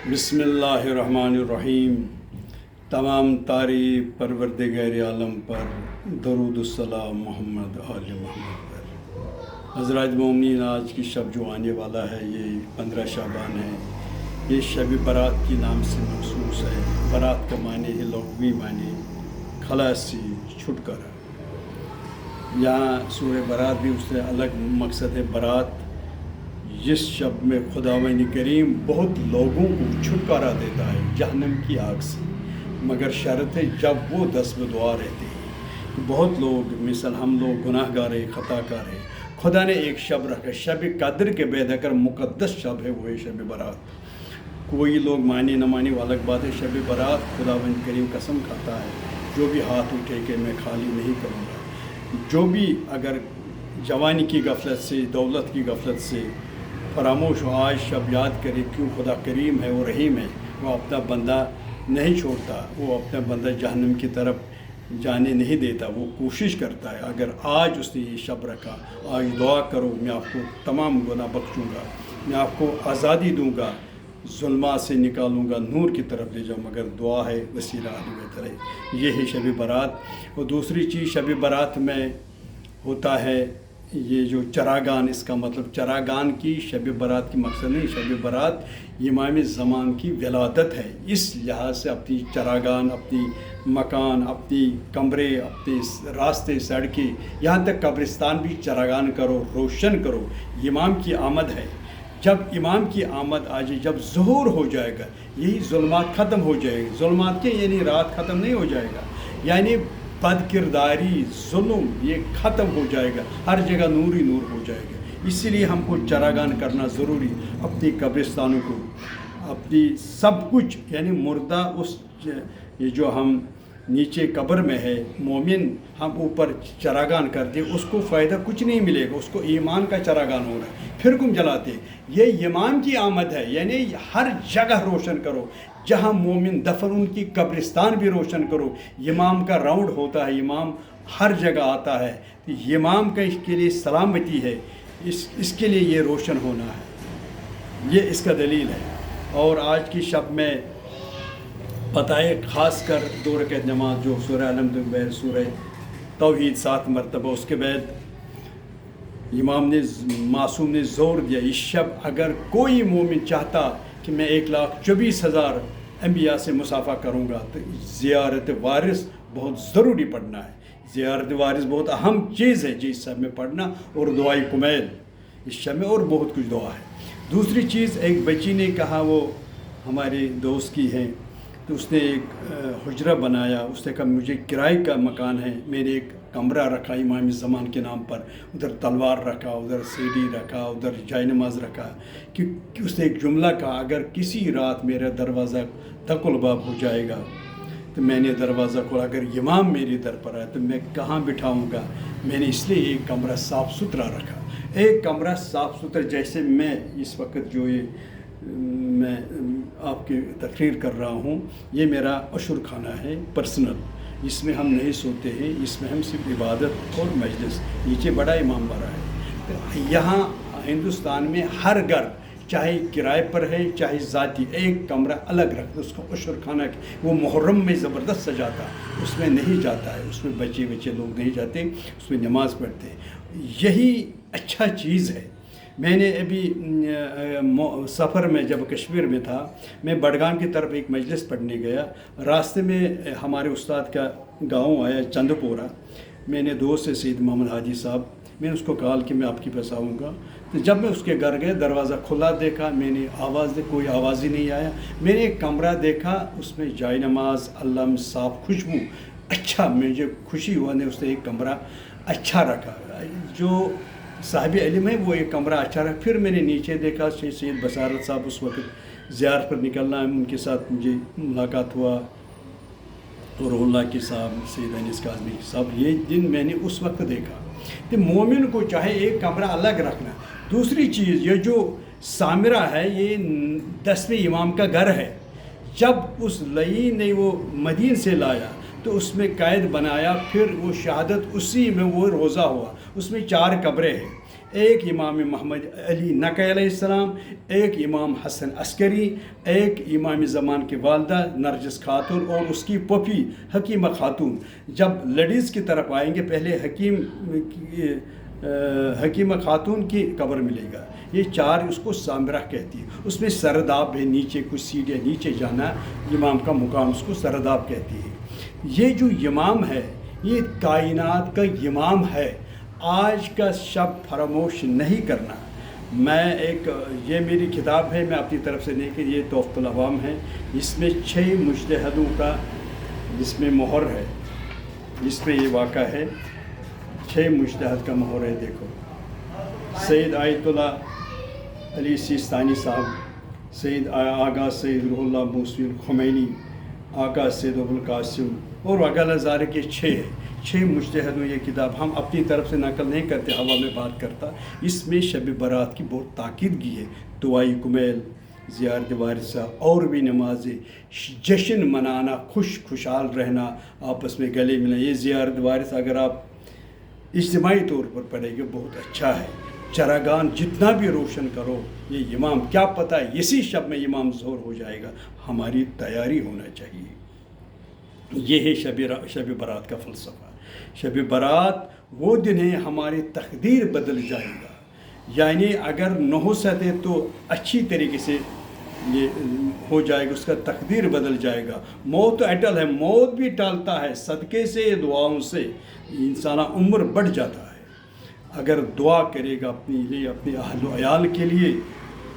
بسم اللہ الرحمن الرحیم۔ تمام تعریف پروردگار عالم پر، درود السلام محمد آل محمد پر۔ حضرات مومنین، آج کی شب جو آنے والا ہے یہ 15 شعبان ہے۔ یہ شب برات کے نام سے مخصوص ہے۔ برات کا معنی ہے لغوی معنی خلاصی، چھٹکارا۔ یہاں سورہ برات بھی اس سے الگ مقصد ہے۔ برات جس شب میں خداوند کریم بہت لوگوں کو چھٹکارا دیتا ہے جہنم کی آگ سے، مگر شرط ہے جب وہ دست بدعا رہتے ہیں۔ بہت لوگ مثل ہم لوگ گناہ گار ہیں، خطا کار ہیں۔ خدا نے ایک شب رکھا، شب قدر کے بعد اگر مقدس شب ہے وہ ہے شب برات۔ کوئی لوگ مانے نہ مانے وہ الگ بات ہے۔ شب برات خداوند کریم قسم کھاتا ہے جو بھی ہاتھ اٹھے کہ میں خالی نہیں کروں گا۔ جو بھی اگر جوانی کی غفلت سے، دولت کی غفلت سے فراموش ہو، آج شب یاد کرے کیوں خدا کریم ہے، وہ رحیم ہے، وہ اپنا بندہ نہیں چھوڑتا، وہ اپنا بندہ جہنم کی طرف جانے نہیں دیتا، وہ کوشش کرتا ہے۔ اگر آج اس نے یہ شب رکھا، آج دعا کرو میں آپ کو تمام گناہ بخشوں گا، میں آپ کو آزادی دوں گا، ظلمات سے نکالوں گا، نور کی طرف لے جاؤں، مگر دعا ہے وسیلہ بہتر ہے۔ یہ ہے شب برات۔ اور دوسری چیز شب برات میں ہوتا ہے یہ جو چراغان، اس کا مطلب چراغان کی شب برات کی مقصد نہیں، شب برات امام زمان کی ولادت ہے۔ اس لحاظ سے اپنی چراغان، اپنی مکان، اپنی کمرے، اپنے راستے، سڑکیں، یہاں تک قبرستان بھی چراغان کرو، روشن کرو۔ امام کی آمد ہے۔ جب امام کی آمد آ جائے، جب ظہور ہو جائے گا، یہی ظلمات ختم ہو جائے گی۔ ظلمات کے یعنی رات ختم نہیں ہو جائے گا، یعنی بد کرداری، ظلم یہ ختم ہو جائے گا، ہر جگہ نور ہی نور ہو جائے گا۔ اسی لیے ہم کو چراغان کرنا ضروری، اپنی قبرستانوں کو، اپنی سب کچھ، یعنی مردہ اس یہ جو ہم نیچے قبر میں ہے مومن، ہم اوپر چراغان کرتے، اس کو فائدہ کچھ نہیں ملے گا، اس کو ایمان کا چراغان ہو رہا ہے، پھر کم جلاتے۔ یہ امام کی آمد ہے، یعنی ہر جگہ روشن کرو، جہاں مومن دفن ان کی قبرستان بھی روشن کرو۔ امام کا راؤنڈ ہوتا ہے، امام ہر جگہ آتا ہے، امام کا اس کے لیے سلامتی ہے، اس کے لیے یہ روشن ہونا ہے، یہ اس کا دلیل ہے۔ اور آج کی شب میں پتہ ہے خاص کر 2 رکعت نماز جو سورہ الحمد، سورہ توحید 7 مرتبہ، اس کے بعد امام نے معصوم نے زور دیا اس شب اگر کوئی مومن چاہتا کہ میں 1,24,000 انبیاء سے مصافحہ کروں گا تو زیارت وارث بہت ضروری پڑھنا ہے۔ زیارت وارث بہت اہم چیز ہے جس شب میں پڑھنا، اور دعائے کمیل اس شب میں، اور بہت کچھ دعا ہے۔ دوسری چیز، ایک بچی نے کہا، وہ ہمارے دوست کی ہے، تو اس نے ایک حجرہ بنایا، اس نے کہا مجھے کرائے کا مکان ہے، میں نے ایک کمرہ رکھا امام زمان کے نام پر، ادھر تلوار رکھا، ادھر سیڑھی رکھا، ادھر جائے نماز رکھا، کہ اس نے ایک جملہ کہا اگر کسی رات میرا دروازہ دق الباب ہو جائے گا تو میں نے دروازہ کھولا، اگر امام میری در پر آئے تو میں کہاں بٹھاؤں گا؟ میں نے اس لیے ایک کمرہ صاف ستھرا رکھا، ایک کمرہ صاف ستھرا، جیسے میں اس وقت جو یہ میں آپ کی تقریر کر رہا ہوں، یہ میرا عشر خانہ ہے پرسنل، اس میں ہم نہیں سوتے ہیں، اس میں ہم صرف عبادت اور مجلس، نیچے بڑا امام بڑا ہے۔ یہاں ہندوستان میں ہر گھر چاہے کرائے پر ہے چاہے ذاتی، ایک کمرہ الگ رکھتا، اس کو عشر خانہ، وہ محرم میں زبردست سجاتا، اس میں نہیں جاتا ہے، اس میں بچے لوگ نہیں جاتے، اس میں نماز پڑھتے، یہی اچھا چیز ہے۔ میں نے ابھی سفر میں جب کشمیر میں تھا، میں بڈگام کی طرف ایک مجلس پڑھنے گیا، راستے میں ہمارے استاد کا گاؤں آیا چند پورہ، میں نے دوست سے سید محمد حاجی صاحب، میں نے اس کو کہا کہ میں آپ کے پاس آؤں گا، تو جب میں اس کے گھر گیا دروازہ کھلا دیکھا، میں نے آواز دی، کوئی آواز ہی نہیں آیا، میں نے ایک کمرہ دیکھا، اس میں جائے نماز، اللہ صاف خوشبو، اچھا، مجھے خوشی ہوا نے اس نے ایک کمرہ اچھا رکھا، جو صاحب علم ہے وہ ایک کمرہ اچھا رہا۔ پھر میں نے نیچے دیکھا، سید بصارت صاحب اس وقت زیارت پر نکلنا ہے، ان کے ساتھ مجھے ملاقات ہوا، روح اللہ کے صاحب، سید انیس کاظمی صاحب، یہ دن میں نے اس وقت دیکھا کہ مومن کو چاہے ایک کمرہ الگ رکھنا۔ دوسری چیز، یہ جو سامرہ ہے یہ 10ویں امام کا گھر ہے، جب اس لئی نے وہ مدین سے لایا تو اس میں قید بنایا، پھر وہ شہادت اسی میں وہ روزہ ہوا، اس میں 4 قبریں ہیں، एक इमाम मोहम्मद अली नक़ी अलैहिस्सलाम, एक इमाम हसन अस्करी, एक इमाम ज़मान की वालदा नरगिस खातून और उसकी पपी हकीमा खातून। जब लेडीज़ की तरफ आएंगे पहले हकीमा खातून की कब्र मिलेगा। ये 4 उसको सामरा कहती है। उसमें सरदाब है, नीचे कुछ सीढ़ियाँ नीचे जाना इमाम का मुकाम, उसको सरदाब कहती है। ये जो इमाम है ये कायनात का इमाम है। आज का शब फरामोश नहीं करना। ये मेरी किताब है, मैं अपनी तरफ से नहीं कि ये तोहफ़तुल अवाम है। इसमें 6 मुज्तहिदों का जिसमें मोहर है, जिसमें ये वाक़ा है 6 मुज्तहिद का मोहर है। देखो, सैयद आयतुल्लाह अली सिस्तानी साहब, सैयद आगा सैयद रूहुल्लाह मूसवी खुमैनी, आका सैयद अबुल कासिम और वगैरह ज़ारे के 6 मुज्तहिदों ये किताब। हम अपनी तरफ से नकल नहीं करते, हवा में बात करता। इसमें शब बारात की बहुत ताकीद की है। दुआई कुमैल, ज़ियारत वारिसा और भी नमाज़ें, जश्न मनाना, खुशहाल रहना, आपस में गले मिलना। ये ज़ियारत वारिसा अगर आप इज्तिमाई तौर पर पढ़ेंगे बहुत अच्छा है। चरागान जितना भी रोशन करो, ये इमाम क्या पता है इसी शब में इमाम ज़ोहर हो जाएगा। हमारी तैयारी होना चाहिए। ये है शब बारात का फ़लसफ़ा। शब बारात वो दिन है हमारी तकदीर बदल जाएगा। यानी अगर न हो सके तो अच्छी तरीके से ये हो जाएगा, उसका तकदीर बदल जाएगा। मौत तो अटल है, मौत भी टालता है। सदक़े से, दुआओं से इंसान उम्र बढ़ जाता है अगर दुआ करेगा अपने लिए, अपने अहल व अयाल के लिए।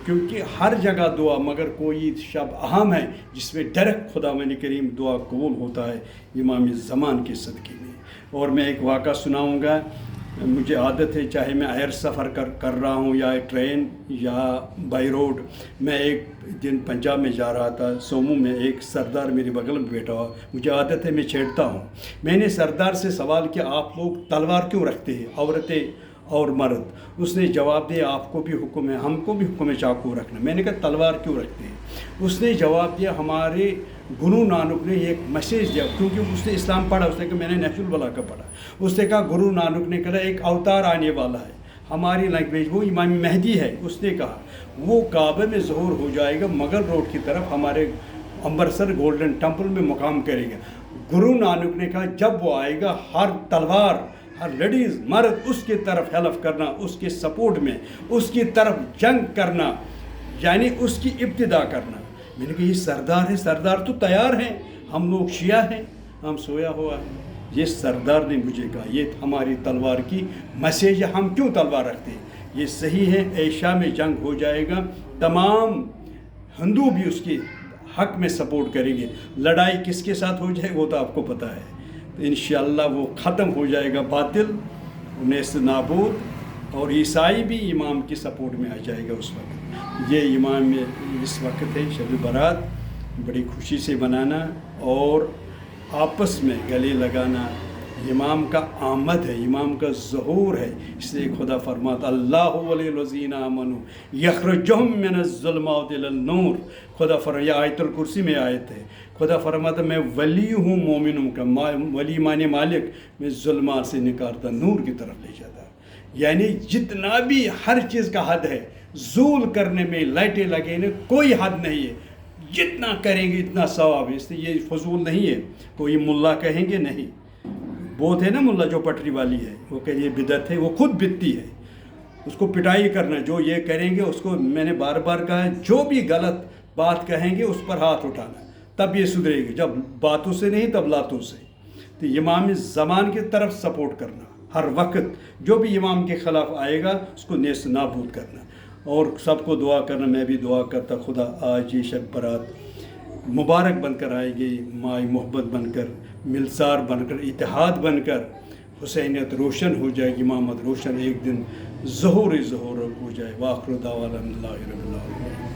क्योंकि हर जगह दुआ, मगर कोई शब अहम है जिसमें डायरेक्ट खुदावंद करीम दुआ कबूल होता है, इमाम ज़मान के सदक़े में। और मैं एक वाक़ा सुनाऊँगा। मुझे आदत है, चाहे मैं एयर सफ़र कर रहा हूँ या ट्रेन या बाई रोड। मैं एक दिन पंजाब में जा रहा था, सोमू में एक सरदार मेरे बगल में बैठा हुआ। मुझे आदत है, मैं छेड़ता हूँ। मैंने सरदार से सवाल किया, आप लोग तलवार क्यों रखते हैं, औरतें और मर्द? उसने जवाब दिया, आपको भी हुक्म है, हमको भी हुक्म है चाकू रखना। मैंने कहा तलवार क्यों रखते हैं? उसने जवाब दिया, हमारे गुरु नानक ने एक मैसेज दिया, क्योंकि उसने इस्लाम पढ़ा। उसने कहा मैंने नहजुल बलागा का पढ़ा। उसने कहा गुरु नानक ने कहा एक अवतार आने वाला है, हमारी लैंग्वेज वो इमाम महदी है। उसने कहा वो काबे में ज़ोहर हो जाएगा, मगल रोड की तरफ हमारे अमृतसर गोल्डन टेम्पल में मुकाम करेगा। गुरु नानक ने कहा जब वो आएगा हर तलवार, हर लेडीज़ मर्द उसकी तरफ हेल्प करना, उसके सपोर्ट में, उसकी तरफ जंग करना, यानी उसकी इब्तिदा करना। मैंने कहा ये सरदार है, सरदार तो तैयार हैं, हम लोग शिया हैं, हम सोया हुआ है। ये सरदार ने मुझे कहा ये हमारी तलवार की मैसेज है, हम क्यों तलवार रखते हैं? ये सही है, एशिया में जंग हो जाएगा, तमाम हिंदू भी उसके हक में सपोर्ट करेंगे। लड़ाई किसके साथ हो जाए वो तो आपको पता है। तो इंशाअल्लाह वो ख़त्म हो जाएगा बातिल, नेस्त नाबूद, और ईसाई भी इमाम की सपोर्ट में आ जाएगा उस वक्त। ये इमाम में इस वक्त है शब बारात, बड़ी खुशी से मनाना और आपस में गले लगाना। इमाम का आमद है, इमाम का ज़हूर है। इसलिए खुदा फरमाता अल्लाहु वलिय्युल्लज़ीना आमनू यख़्रुजुहुम मिनज़्ज़ुलुमाति इलन-नूर। खुदा फरमाता, आयतुल कुर्सी में आयत है, खुदा फरमाता मैं वली हूँ मोमिनों का। वली माने मालिक, मैं ज़ुल्मात से निकालता, नूर की तरफ ले जाता। यानी जितना भी हर चीज़ का हद है, ज़ूल करने में लाइटें लगेने कोई हद नहीं है। जितना करेंगे इतना सवाब है। इसलिए ये फजूल नहीं है। कोई मुल्ला कहेंगे नहीं, बहुत है ना मुल्ला जो पटरी वाली है, वो कह ये बिदत है, वो खुद बिदती है, उसको पिटाई करना। जो ये करेंगे उसको मैंने बार बार कहा है, जो भी गलत बात कहेंगे उस पर हाथ उठाना, तब ये सुधरेगी। जब बातों से नहीं तब लातों से। तो इमाम ज़मान की तरफ सपोर्ट करना, हर वक्त जो भी इमाम के ख़िलाफ़ आएगा उसको नेस्त नाबूद करना, और सबको दुआ करना। मैं भी दुआ करता खुदा आज ये शब बारात मुबारक बनकर आएगी, माई मोहब्बत बनकर, मिलसार बनकर, इतिहाद बनकर, हुसैनियत रोशन हो जाएगी, इमामत रोशन एक दिन ज़हूर हो जाए। वाखिर दावाना अल्हम्दुलिल्लाहि रब्बिल आलमीन।